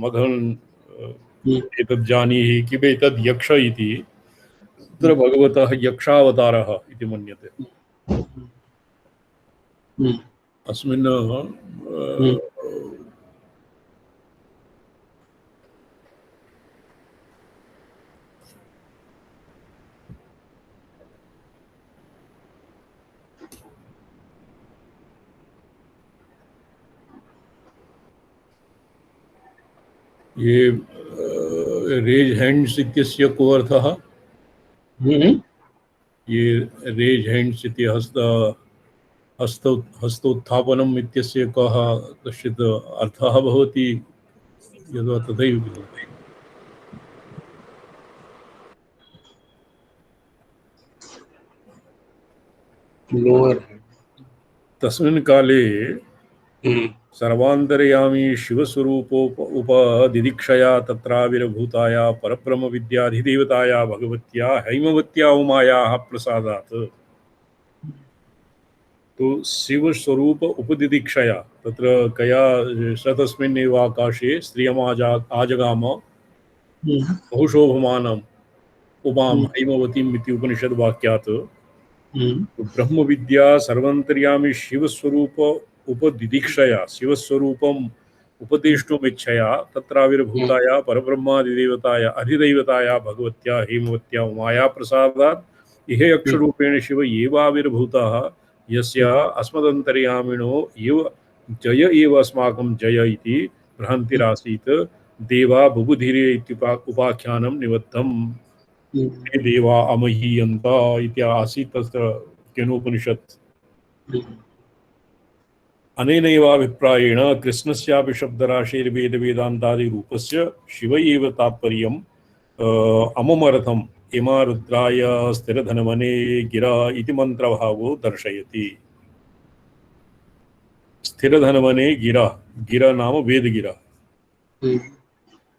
मघन् एतद् जानीहि किमेतद् यक्ष इति तत्र भगवतः यक्षावतारः इति मन्यते। अस्मिन् ये रेज हैंड्स इत्यस्य को अर्थः? ये रेज हैंड्स इति हस्तोत्थापनम् इत्यस्य कः कश्चित् अर्थः भवति यद्वा तथैव भवति। तस्मिन् काले सर्वान्तर्यामी शिवस्वरूपोपदिदीक्षया तत्राविर्भूताया परब्रह्मविद्याधिदेवताया भगवत्या हैमवत्या उमायाः प्रसादात्। तो शिवस्वरूप उपदिदीक्षया तत्र कया तस्मिन्नेव आकाशे स्त्रियमाजगाम बहुशोभमानम् उमां हैमवतीम् इति उपनिषद्वाक्यात् ब्रह्मविद्या सर्वान्तर्यामी शिवस्वरूप उपदिदीक्षया शिवस्वरूपम् उपदेष्टुमिच्छया तत्राविर्भूताया परब्रह्मादिदेवताया अधिदैवताया भगवत्या हेमवत्या उमाया प्रसादात् इह यक्षरूपेण शिव एवाविर्भूतः यस्य अस्मदन्तर्यामिणो एव जय एव अस्माकं जय इति भ्रान्तिरासीत् देवा बुबुधिरे इत्युपाख्यानं निबद्धम् देवा अमहीयन्त इति आसीत् तत्र केनोपनिषत्। अनेनैवाभिप्रायेण कृष्णस्यापि शब्दराशिर्वेदवेदान्तादिरूपस्य शिव एव तात्पर्यम् अममर्थम् इमा रुद्राय स्थिरधनवने गिरा इति मन्त्रभावो दर्शयति। स्थिरधनवने गिरा, गिरा नाम वेदगिरा।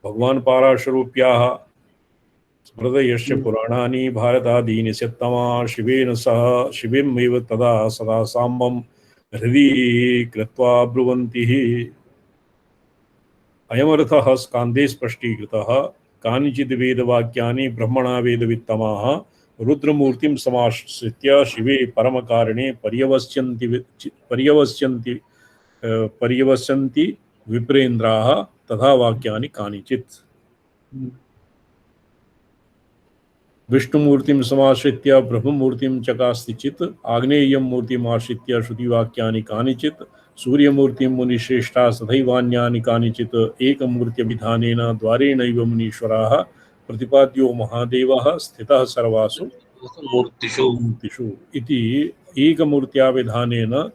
भगवान् पाराशरूप्याः स्मृतयस्य पुराणानि भारतादीनि सत्तमा शिवेन सह शिवेमेव तदा सदा साम्बं हृदि कृत्वा ब्रुवन्ति। अयमर्थः स्कान्धे स्पष्टीकृतः। कानिचित् वेदवाक्यानि ब्रह्मणा वेदवित्तमाः रुद्रमूर्तिं समाश्रित्य शिवे परमकारणे पर्यवस्यन्ति विप्रेन्द्राः तथा वाक्यानि कानिचित्। विष्णुमूर्तिं समाश्रित्य ब्रह्ममूर्तिं चकास्ति चित् आग्नेयं मूर्तिम् आश्रित्य श्रुतिवाक्यानि कानिचित् सूर्यमूर्तिं मुनिश्रेष्ठा तथैवान्यानि कानिचित् एकमूर्त्यभिधानेन द्वारेणैव मुनीश्वराः प्रतिपाद्यो महादेवः स्थितः सर्वासु मूर्तिषु इति एकमूर्त्याभिधानेन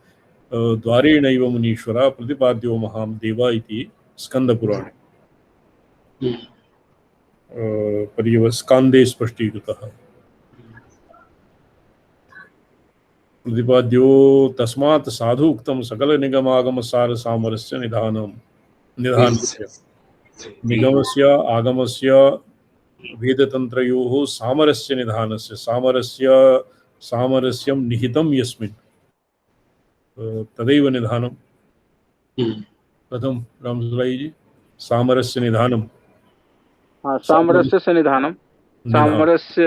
द्वारेणैव मुनीश्वरः प्रतिपाद्यो महादेवः इति स्कन्दपुराणे स्कान्धे स्पष्टीकृतः। प्रतिपाद्यो तस्मात् साधु उक्तं सकल निगमागम सार सामरस्य निधानस्य निगमस्य आगमस्य वेदतन्त्रयोः सामरस्य निधानस्य सामरस्यं निहितं यस्मिन् तदैव निधानं। कथं रामसुलाई जी? सामरस्य निधानं सामरस्य से निधानं सामरस्य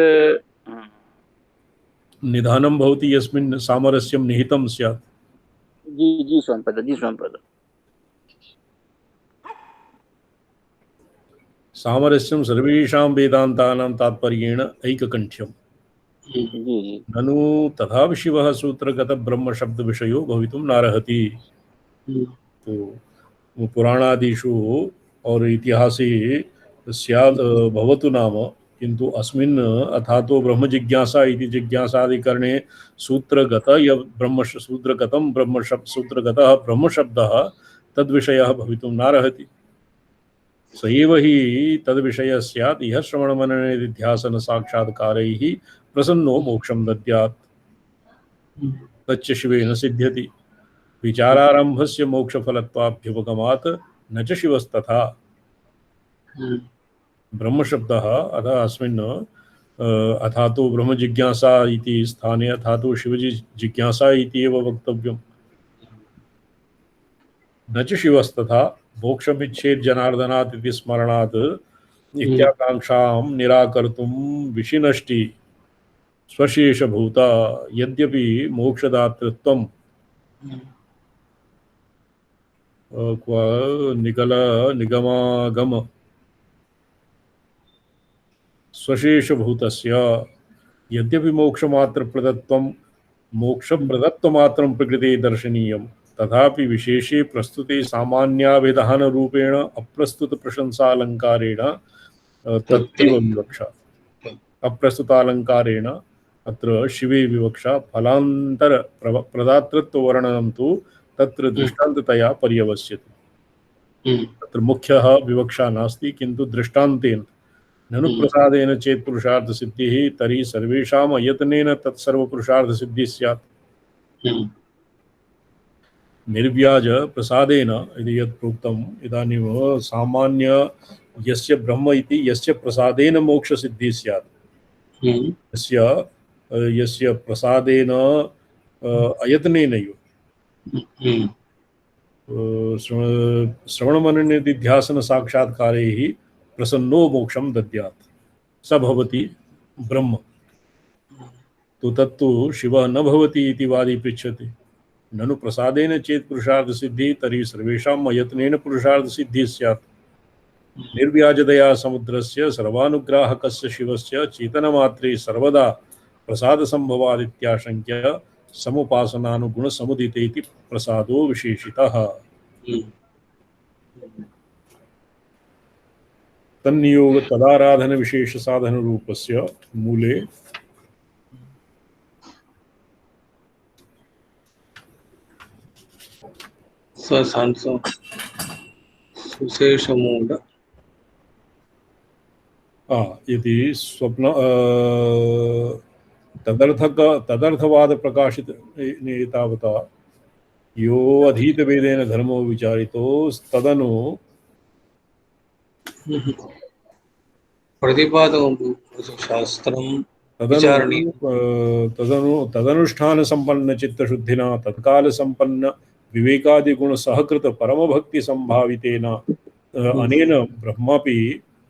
निधानं भवति यस्मिन् सामरस्यं निहितं स्यात्। जी स्वामिपद सामरस्यं सर्वेषां वेदान्तानां तात्पर्येण ऐककण्ठ्यम्। ननु तथापि शिवः सूत्रगत ब्रह्मशब्दविषयो भवितुं नार्हति। तो पुराणादिषु और इतिहासे स्यात् भवतु नाम, किन्तु अस्मिन् अथातो ब्रह्मजिज्ञासा इति जिज्ञासादिकरणे सूत्रगतः ब्रह्मशब्दः तद्विषयः भवितुं नार्हति। स एव हि तद्विषयः स्यात् इह श्रवणमनननिधिध्यासन साक्षात्कारैः प्रसन्नो मोक्षं दद्यात् तच्च शिवेन सिद्ध्यति। विचारारम्भस्य मोक्षफलत्वाभ्युपगमात् न च शिवस्तथा। ब्रह्मशब्दः अतः अस्मिन् अथातो ब्रह्मजिज्ञासा इति स्थाने अथातो शिवजिज्ञासा इति एव वक्तव्यम्। न च शिवस्तथा मोक्षमिच्छेत् जनार्दनात् इति स्मरणात् इत्याकांक्षां निराकर्तुं विशिनष्टि स्वशेषभूता यद्यपि मोक्षदातृत्वं क्व निगमागम स्वशेषभूतस्य यद्यपि मोक्षमात्रप्रदत्वं मोक्षप्रदत्वमात्रं प्रकृते दर्शनीयं तथापि विशेषे प्रस्तुते सामान्याभिधानरूपेण अप्रस्तुतप्रशंसालङ्कारेण तत्रैव विवक्षा अप्रस्तुतालङ्कारेण अत्र शिवे विवक्षा फलान्तर प्रदातृत्ववर्णनं तु तत्र दृष्टान्ततया पर्यवस्यते। तत्र मुख्यः विवक्षा नास्ति किन्तु दृष्टान्तेन ननु प्रसादेन चेत् पुरुषार्थसिद्धिः तर्हि सर्वेषाम् अयतनेन तत्सर्वपुरुषार्थसिद्धिः स्यात्। निर्व्याज प्रसादेन इति यत् प्रोक्तम् इदानीं सामान्य यस्य ब्रह्म इति यस्य प्रसादेन मोक्षसिद्धिः स्यात् यस्य प्रसादेन अयतनेनैव श्रवणमनननिधिध्यासनसाक्षात्कारैः प्रसन्नो मोक्षं दद्यात् स भवति ब्रह्म तो तत्तु शिवः न भवति इति वादी पृच्छति। ननु प्रसादेन चेत् पुरुषार्थसिद्धिः तर्हि सर्वेषाम् अयत्नेन पुरुषार्थसिद्धिः स्यात्। निर्व्याजदया समुद्रस्य सर्वानुग्राहकस्य शिवस्य चेतनमात्रे सर्वदा प्रसादसम्भवादित्याशङ्क्य समुपासनानुगुणसमुदिते इति प्रसादो विशेषितः। तन्नियोग तदाराधन विशेष साधन रूपस्य मूले सुशेषमूढ इति स्वप्न तदर्थवाद प्रकाशित तावता यो अधीतवेदेन धर्मो विचारितो तदनु प्रतिपादकं शास्त्रं तदनुष्ठान संपन्न चित्तशुद्धिना तत्काल संपन्न विवेकादिगुण सहकृत परमभक्ति संभावितेन अनेन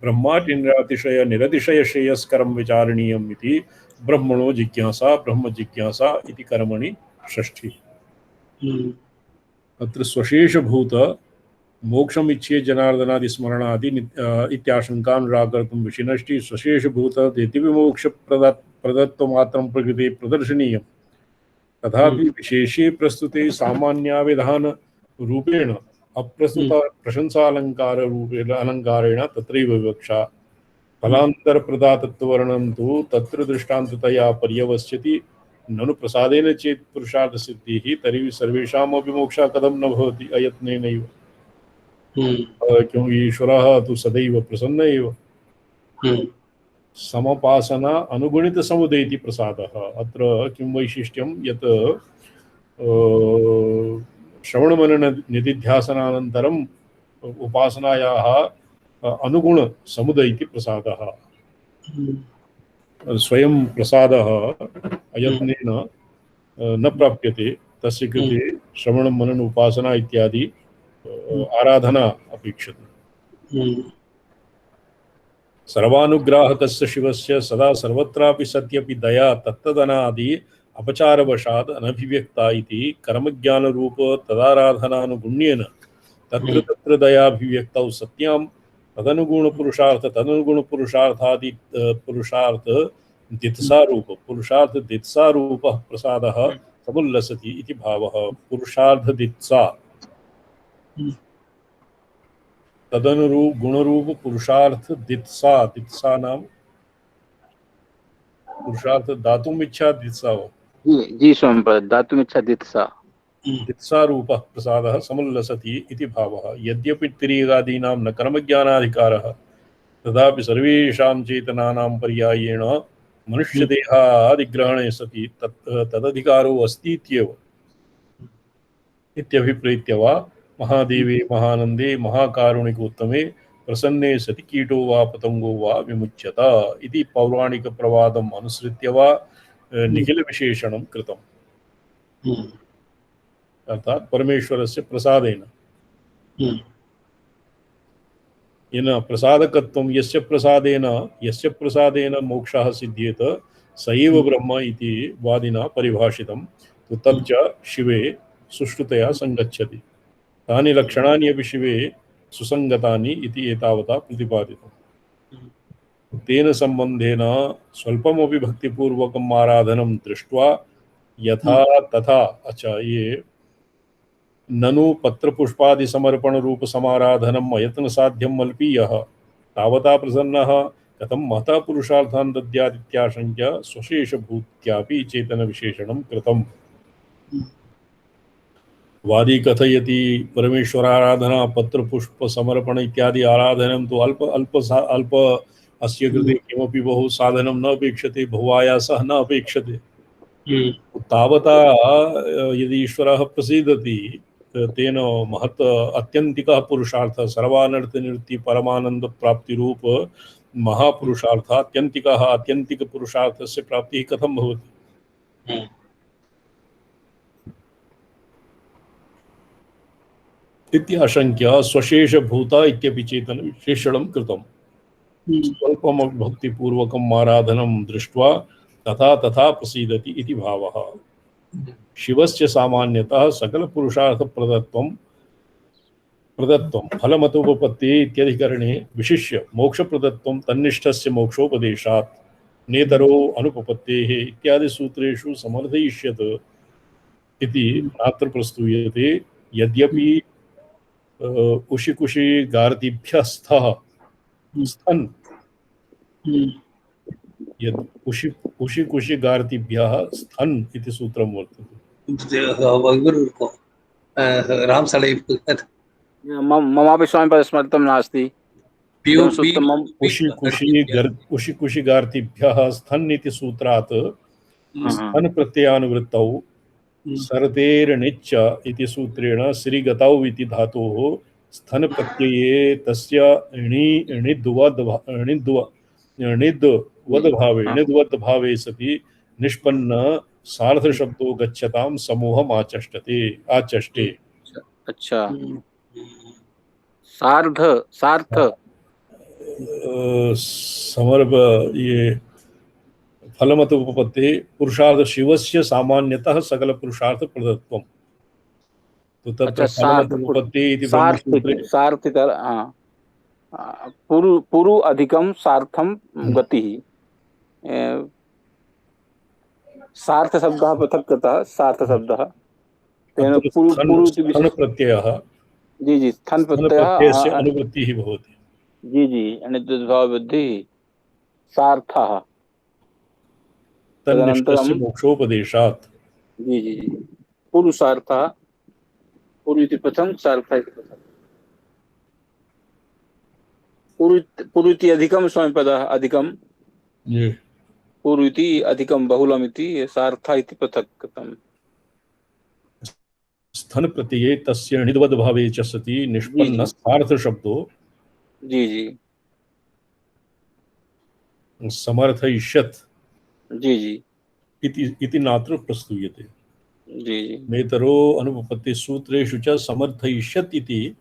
ब्रह्मातिशय निरतिशय श्रेयस्करं विचारणीयम् इति ब्रह्मणो जिज्ञासा ब्रह्म जिज्ञासा इति कर्मणि षष्ठी। अत्र स्वशेषभूत मोक्षमिच्छे जनार्दनादि स्मरणादि इत्याशंकां निराकर्तुं विशिनष्टि स्वशेषभूत यद्यपि मोक्षप्रदत्वमात्रं प्रकृते प्रदर्शनीयं तथापि विशेषे प्रस्तुते सामान्याविधान रूपेण अप्रस्तुत प्रशंसालंकार रूपेण अलंकारेण तत्रैव विवक्षा फलांतर प्रदातत्ववर्णनं तु तत्र दृष्टान्ततया पर्यवस्यति। ननु प्रसादेन चेत् पुरुषार्थसिद्धिः तर्हि सर्वेषामपि मोक्षः कथं न भवति अयत्नेनैव क्योंकि ईश्वरः तु सदैव प्रसन्न एव। समपासना अनुगुणित समुदयति प्रसादः। अत्र किं वैशिष्ट्यं यत् श्रवणमनन निधिध्यासनानन्तरम् उपासनायाः अनुगुण समुदयति प्रसादः। स्वयं प्रसादः अयत्नेन न प्राप्यते तस्य कृते श्रवण मनन उपासना इत्यादि आराधना अपेक्षते। सर्वानुग्राहकस्य शिवस्य सदा सर्वत्रापि सत्यपि दया तत्तदनादि अपचारवशात् अनभिव्यक्ता इति कर्मज्ञानरूप तदाराधनानुगुण्येन तत्र तत्र दयाभिव्यक्तौ सत्यां तदनुगुणपुरुषार्थादि पुरुषार्थ दित्सारूपः प्रसादः समुल्लसति इति भावः। पुरुषार्थदित्सा तदनुरूप गुणरूप पुरुषार्थ दित्सा नाम पुरुषार्थ दातुम इच्छा दित्सा हो जी स्वामी दातुम इच्छा दित्सा रूपः प्रसादः समुल्लसति इति भावः। यद्यपि तिर्यगादीनां न कर्मज्ञानाधिकारः तथापि सर्वेषां चेतनानां पर्यायेण मनुष्यदेहादिग्रहणे सति तदधिकारो अस्ति इत्येव इत्यभिप्रेत्य वा महादेवे महानंदे महाकारुणिकोत्तमे प्रसन्ने सति कीटो वा पतंगो वा विमुच्यत इति पौराणिक प्रवादम् अनुसृत्य वा निखिल विशेषणं कृतम्। अर्थात परमेश्वरस्य प्रसादेन येन प्रसादकत्वं यस्य प्रसादेन मोक्षः सिद्ध्येत स एव ब्रह्म इति वादिना परिभाषितं तु तच्च शिवे सुष्ठुतया संगच्छति। तानि लक्षणानि अपि शिवे सुसंगतानि इति एतावता प्रतिपादितम्। तेन संबंधेन स्वल्पमपि भक्तिपूर्वकम् आराधनं दृष्ट्वा यथा तथा ये ननु पत्रपुष्पादि समर्पण रूप समाराधनम् अयत्न साध्यम् अल्पीयः तावता प्रसन्नः कथं महता पुरुषार्थान् दद्यादित्याशङ्क्य स्वशेषभूत्यापि चेतन विशेषणं कृतम्। वादी कथयति परमेश्वराराधना पत्रपुष्प समर्पण इत्यादि आराधनं तु अल्प अस्य कृते किमपि बहु साधनं न अपेक्षते, बहु आयासः न अपेक्षते। तावता यदि ईश्वरः प्रसीदति तेन महत् अत्यन्तिकः पुरुषार्थः सर्वानर्थनिवृत्ति परमानंद प्राप्ति रूप महापुरुषार्थः अत्यंतिक पुरुषार्थस्य प्राप्तिः कथं भवति? इत्याशङ्क्य स्वशेषभूत इत्यपि चेतन विशेषणं कृतम्। स्वल्पमपि भक्तिपूर्वकम् आराधनं दृष्ट्वा तथा तथा प्रसीदति इति भावः। शिवस्य सामान्यतः सकलपुरुषार्थ प्रदत्तं फलमतोपपत्ति इत्यधिकरणे विशिष्य मोक्षप्रदत्तं तन्निष्ठस्य मोक्षोपदेशात् नेतरो अनुपपत्तेः इत्यादि सूत्रेषु समर्थयिष्यत इति नात्र प्रस्तूयते। यद्यपि उशिकुशि गार्दिभ्यः स्थन् यद् उशिकुशि गार्दिभ्यः स्थन् इति सूत्रं वर्तते। राम सड़े ममापि स्वामी स्मर्तं नास्ति। उशिकुशि गार्दिभ्यः स्थन् इति सूत्रात् स्थन् प्रत्ययानुवृत्तौ सरतेर्णिच्च इति सूत्रेण श्रीगतौ इति धातोः स्थन प्रत्यये तस्य णिद्वद् भावे सति निष्पन्न सार्ध शब्दो गच्छतां समूहम् आचष्टे। अच्छा, सार्ध सार्थ समर्प ये फलमत उपपत्ते पुरुषार्थ शिवस्य सामान्यतः सकल पुरुषार्थ प्रदत्वम्। तो तत्र फलमत उपपत्ते इति ब्रह्मसूत्रे सार्थितर पुरु अधिकम सार्थम गतिः। सार्थ शब्दः पृथक् कृतः। सार्थ शब्दः तेन स्थन प्रत्ययः जी जी स्थन प्रत्ययस्य अनुवृत्तिः भवति। जी जी अनिद्वद्भाव बुद्धिः सार्थः तन्निष्ठस्य मोक्षोपदेशात्। जी जी जी पुरुषार्थः पुरु इति प्रथम सार्थः इति प्रथम। पुरु इति अधिकम स्वामिपदः अधिकम पुरु इति अधिकम बहुलम इति सार्थः इति पृथक् कृतम्। स्थन प्रत्यये तस्य णिद्वद् भावे च सति निष्पन्न सार्थ शब्दो जी जी समर्थयिष्यत् जी जी इति नात्र प्रस्तूयते। जी जी नेतरो अनुपपत्ति सूत्रेषु च समर्थयिष्यत् इति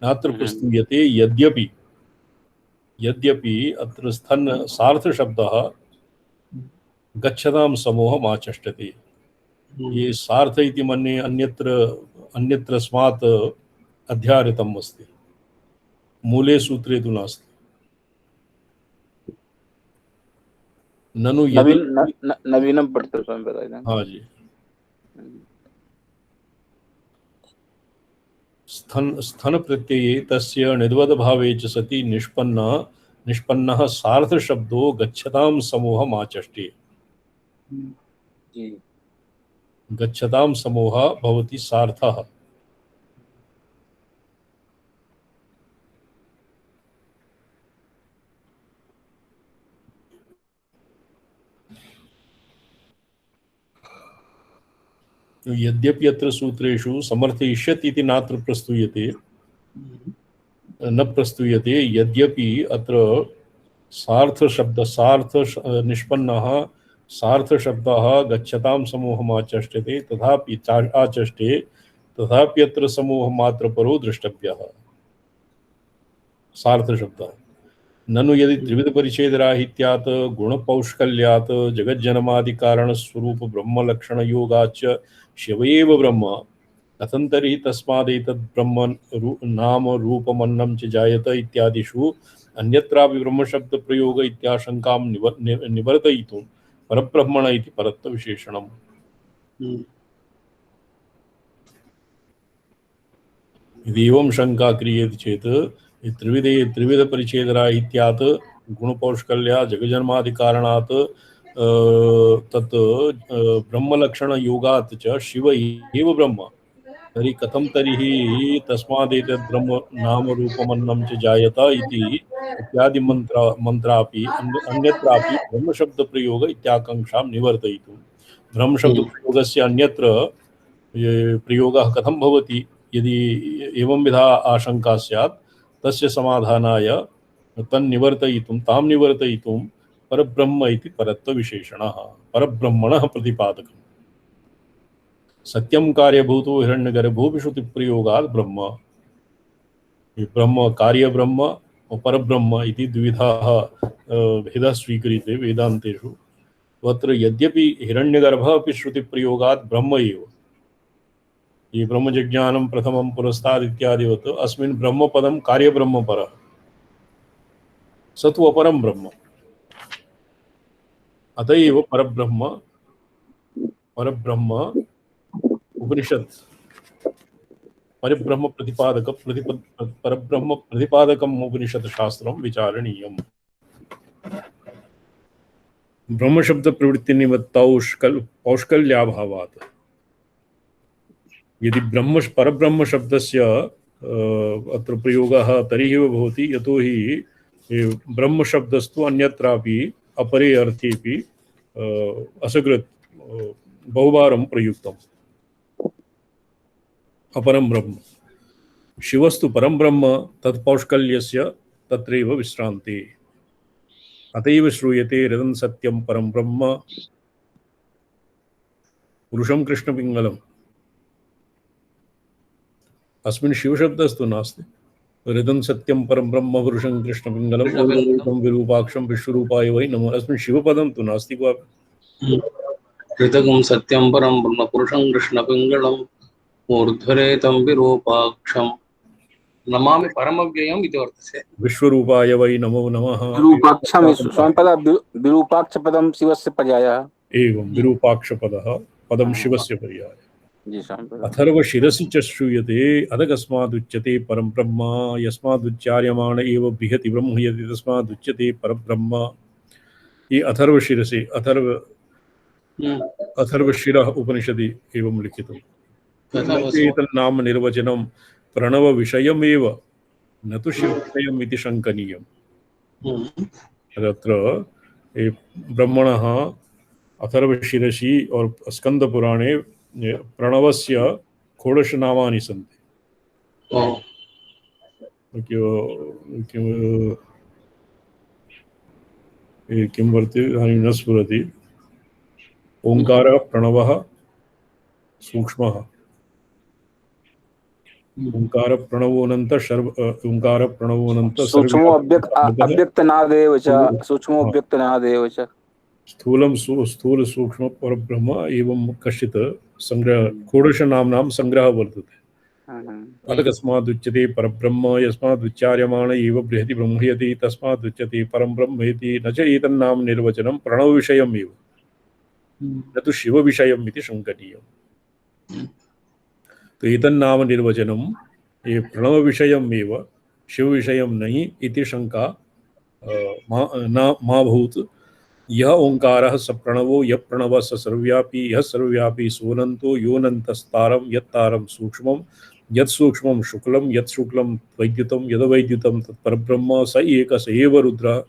नात्र प्रस्तूयते। यद्यपि अत्र स्थन सार्थ शब्दः गच्छतां समूहम् आचष्टते। ये सार्थ इति मन्ये अन्यत्रस्मात् अध्याहृतम् अस्ति, मूले सूत्रे तु नास्ति। ननु नवीनं पठितुं स्वामी बताइए। हाँ जी। स्थन प्रत्यये तस्य णिद्वद् भावे च सति निष्पन्नः सार्थ शब्दो गच्छतां समूहम् आचष्टे। गच्छतां समूहः भवति सार्थः। यद्यपि अत्र सूत्रेषु समर्थयिष्यत् इति नात्र प्रस्तूयते न प्रस्तूयते। यद्यपि अत्र निष्पन्नः सार्थ शब्दः गच्छतां समूहम् आचष्टते तथापि अत्र समूहमात्रपरो द्रष्टव्यः। सार्थ शब्दः। ननु यदि त्रिविधपरिच्छेदराहित्यात् गुणपौष्कल्यात् जगज्जन्मादिकारणस्वरूप ब्रह्मलक्षणयोगाच्च शिव एव ब्रह्म कथं तर्हि तस्मादेतद् ब्रह्म नाम रूपमन्नं च जायत इत्यादिषु अन्यत्रापि ब्रह्मशब्दप्रयोग इत्याशङ्कां निवर्तयितुं परब्रह्मण इति परत्वविशेषणम्। यदि एवं शंका क्रियते चेत् त्रिविधपरिच्छेदराहित्यात् गुणपौष्कल्या जगजन्मादिकारणात् तत् ब्रह्मलक्षणयोगात् च शिव एव ब्रह्म तर्हि कथं तर्हि तस्मादेतद् ब्रह्म नामरूपमन्नं च जायत इति इत्यादि मन्त्रापि अन्यत्रापि ब्रह्मशब्दप्रयोग इत्याकाङ्क्षां निवर्तयितुं ब्रह्मशब्दप्रयोगस्य अन्यत्र प्रयोगः कथं भवति यदि एवं विधा आशंका स्यात् तस्य समाधानाय तां निवर्तयितुं परब्रह्म इति परत्वविशेषणः परब्रह्मणः प्रतिपादकम्। सत्यं कार्यभूतो हिरण्यगर्भो विश्रुतिप्रयोगात् ब्रह्म ब्रह्म कार्यब्रह्म और परब्रह्म इति द्विविधाः भेदः स्वीक्रियते वेदान्तेषु। तत्र यद्यपि हिरण्यगर्भः अपि श्रुतिप्रयोगात् ब्रह्म एव ये ब्रह्मजिज्ञानं प्रथमं पुरस्ताद् इत्यादिवत् अस्मिन् ब्रह्मपदं कार्यब्रह्मपरः स तु अपरं ब्रह्म। अत एव परब्रह्म उपनिषद परब्रह्म प्रतिपादकम् उपनिषद शास्त्रं विचारणीयम्। ब्रह्म शब्द प्रवृत्ति पौष्कल्याभावात् यदि परब्रह्म शब्दस्य अत्र प्रयोगः तर्हि एव भवति यतोहि ब्रह्म शब्दस्तु अन्यत्रापि अपरे अर्थेपि असकृत् बहुवारं प्रयुक्तम्। अपरं ब्रह्म शिवस्तु परं ब्रह्म तत्पौष्कल्यस्य तत्रैव विश्रान्ति। अतएव श्रूयते रदं सत्यं परं ब्रह्म पुरुषं कृष्णपिङ्गलम्। अस्मिन् शिवशब्दस्तु नास्ति। हृदं सत्यं परं ब्रह्म पुरुषं कृष्णपिङ्गलम् विरूपाक्षं विश्वरूपाय वै नमः। अस्मिन् शिवपदं तु नास्ति क्वापि। ऋतगं सत्यं परं ब्रह्म पुरुषं कृष्णपिङ्गलम् ऊर्ध्वरेतं विरूपाक्षं नमामि परमव्ययम् इति वर्तते। विश्वरूपाय वै नमो नमः। विरूपाक्षं स्वामिपदा विरूपाक्ष पदं शिवस्य पर्यायः। एवं विरूपाक्षपदः पदं शिवस्य पर्यायः। अथर्वशिरसि च श्रूयते अधकस्मादुच्यते परं ब्रह्म यस्मादुच्चार्यमाण एव बृहति ब्रह्म यदि तस्मादुच्यते परब्रह्म। ये अथर्वशिरसि अथर्वशिरः उपनिषदि एवं लिखितम्। एतन्नाम निर्वचनं प्रणव विषयमेव न तु शिवविषयम् इति शङ्कनीयम्। तत्र ब्रह्मणः अथर्वशिरसि और स्कंदपुराणे प्रणवस्य षोडश नामानि सन्ति। किं वर्तते इदानीं न स्फुरति। ओंकारः प्रणवः सूक्ष्मः ओंकार प्रणवोऽनन्त सर्व ओंकार प्रणवोऽनन्त सूक्ष्मो अव्यक्तनादेव च सूक्ष्मो अव्यक्तनादेव च स्थूल सूक्ष्म परब्रह्म एवं कश्चित् संग्रह षोडश नाम्नां संग्रह वर्तते। अतकस्मादुच्यते परब्रह्म यस्मादुच्चार्यमाण एव बृहति ब्रह्मयति तस्मादुच्यते परं ब्रह्मेति न च एतन्नाम निर्वचनं प्रणवविषयमेव न तु शिवविषयम् इति शङ्कनीयम्। तो एतन्नाम निर्वचनं ये प्रणवविषयमेव शिवविषयं नहि इति शङ्का मा भूत्। यह ओंकारः स प्रणवो यः प्रणवः स सर्वव्यापी यः सर्वव्यापी सोऽनन्तो योऽनन्तस्तारं यत्तारं सूक्ष्मं यत्सूक्ष्मं शुक्लं यत्शुक्लं वैद्युतं यद्वैद्युतं तत्परब्रह्म स एक स एव रुद्रः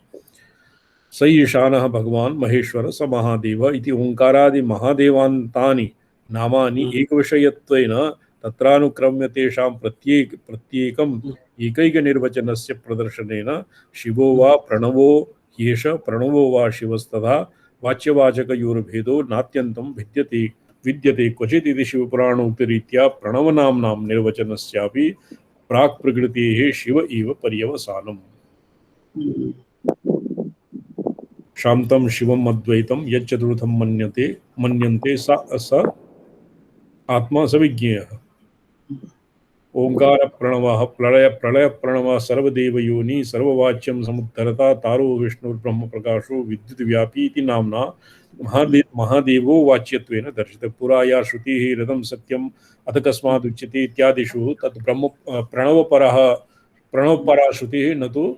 स ईशानः भगवान् महेश्वर स महादेव इति ओंकारादि महादेवान्तानि नामानि एकविषयत्वेन तत्रानुक्रम्य तेषां प्रत्येकम् एकैकनिर्वचनस्य प्रदर्शनेन शिवो वा प्रणवो ह्येष प्रणवो वा शिवस्तथा वाच्यवाचकयोर्भेदो नात्यन्तं विद्यते क्वचित् इति शिवपुराणोक्तिरीत्या प्रणवनाम्नां निर्वचनस्यापि प्राक् प्रकृतेः शिव इव पर्यवसानम्। शान्तं शिवम् अद्वैतं यच्चतुर्थं मन्यन्ते स आत्मा सविज्ञेयः। ओंकार प्रणवः प्रलय प्रणवः सर्वदेवयोनि सर्ववाच्यं समुद्धरता तारो विष्णुर्ब्रह्म प्रकाशो विद्युत व्यापी इति नाम्ना महादेवो वाच्यत्वेन दर्शितः। पुरा या श्रुतिः हृदं सत्यम् अथ कस्मात् उच्यते इत्यादिषु तत् ब्रह्म प्रणवपरा श्रुतिः न तु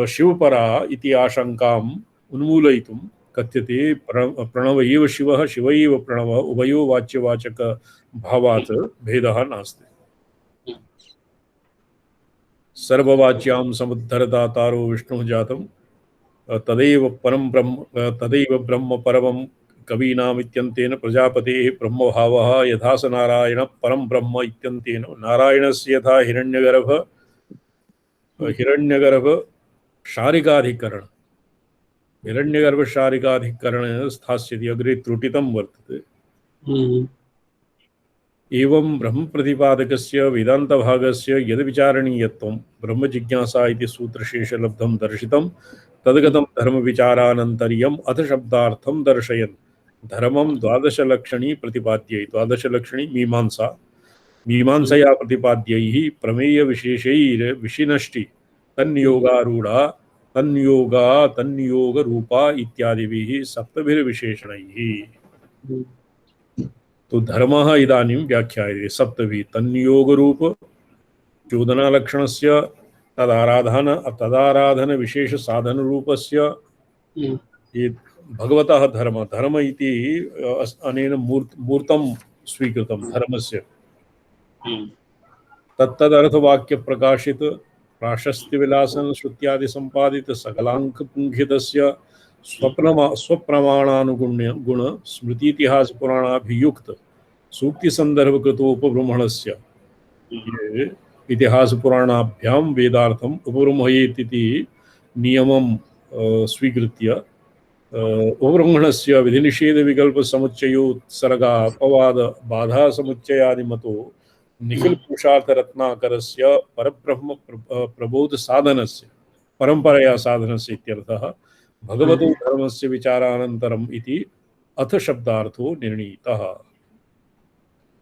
शिवपरा इति आशंकाम् उन्मूलयितुं कथ्यते। प्रणव एव शिवः शिव एव प्रणवः उभयो वाच्यवाचक भावात् भेदः नास्ति। सर्ववाच्यां समुद्धरता तारो विष्णुः जातं तदैव ब्रह्म परमं कवीनाम् इत्यन्तेन प्रजापतेः ब्रह्मभावः यथा स नारायण परं ब्रह्म इत्यन्तेन नारायणस्य यथा हिरण्यगर्भ शारिकाधिकरण स्थास्यति अग्रे त्रुटितं वर्तते। एवं ब्रह्म प्रतिपादकस्य वेदान्तभागस्य यद् विचारणीयत्वं ब्रह्म जिज्ञासा इति सूत्रशेषलब्धं दर्शितं तद्गतं धर्मविचारानन्तर्यम् अथ शब्दार्थं दर्शयन् धर्मं द्वादशलक्षणी प्रतिपाद्यै। द्वादशलक्षणी मीमांसया प्रतिपाद्यैः प्रमेयविशेषैर्विशिनष्टि तन्नियोगारूढा तन्नियोगरूपा इत्यादिभिः सप्तभिर्विशेषणैः। तो धर्मः इदानीं व्याख्यायते सप्तभिः। तन्नियोगरूप चोदनालक्षणस्य तदाराधन विशेष साधन रूपस्य ये भगवतः धर्म इति अनेन मूर्तं स्वीकृतं धर्मस्य तत्तदर्थवाक्य प्रकाशित प्राशस्त्य विलासन श्रुत्यादि संपादित सकलांकपुंखितस्य स्वप्रमाणानुगुण्य गुण स्मृतिइतिहास पुराणाभियुक्त सूक्ति संदर्भ कृतोपब्रह्मणस्य इतिहास पुराणाभ्यां वेदार्थम उपब्रह्मयेति नियमं स्वीकृत्य उपब्रह्मणस्य विधिनिषेध विकल्प समुच्चयोत्सर्गा अपवाद बाधा समुच्चयादि मतो निखिल पुरुषार्थ रत्नाकरस्य परब्रह्म प्रबोध साधनस्य परंपरया साधनस्य इत्यर्थः भगवतो धर्मस्य विचारानन्तरम् इति अथ शब्दार्थो निर्णीतः।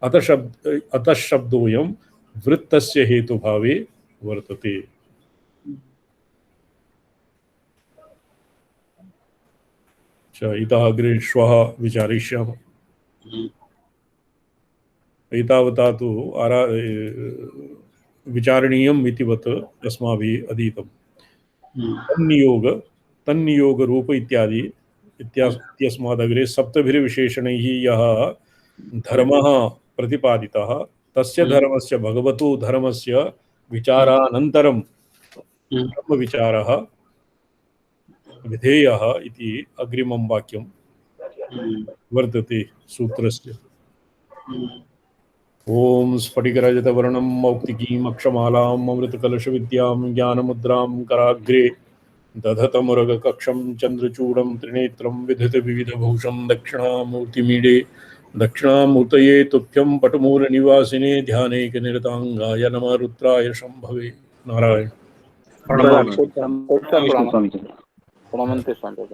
अतः शब्दोऽयं वृत्तस्य हेतुभावे वर्तते। इतः अग्रे श्वः विचारयिष्यामः। एतावता तु विचारणीयम् इतिवत् अस्माभिः अधीतम्। तन्नियोग रूप इत्यादि इत्यस्मादग्रे सप्तभिर्विशेषणैः यः धर्मः प्रतिपादितः तस्य धर्मस्य भगवतो धर्मस्य विचारानन्तरं ब्रह्मविचारः विधेयः इति अग्रिमं वाक्यं वर्तते सूत्रस्य। ओम स्फटिकरजतवर्णं मौक्तिकीम् अक्षमालाम् अमृतकलशविद्यां ज्ञानमुद्रां कराग्रे दधतमुरगकक्षं चन्द्रचूडं त्रिनेत्रं विधृतविविधभूषं दक्षिणामूर्तिमीडे दक्षिणामूर्तये तुभ्यं पटमूलनिवासिने ध्यानैकनिरताङ्गाय नमः रुद्राय शम्भवे। नारायण प्रणमन्ते स्वामी।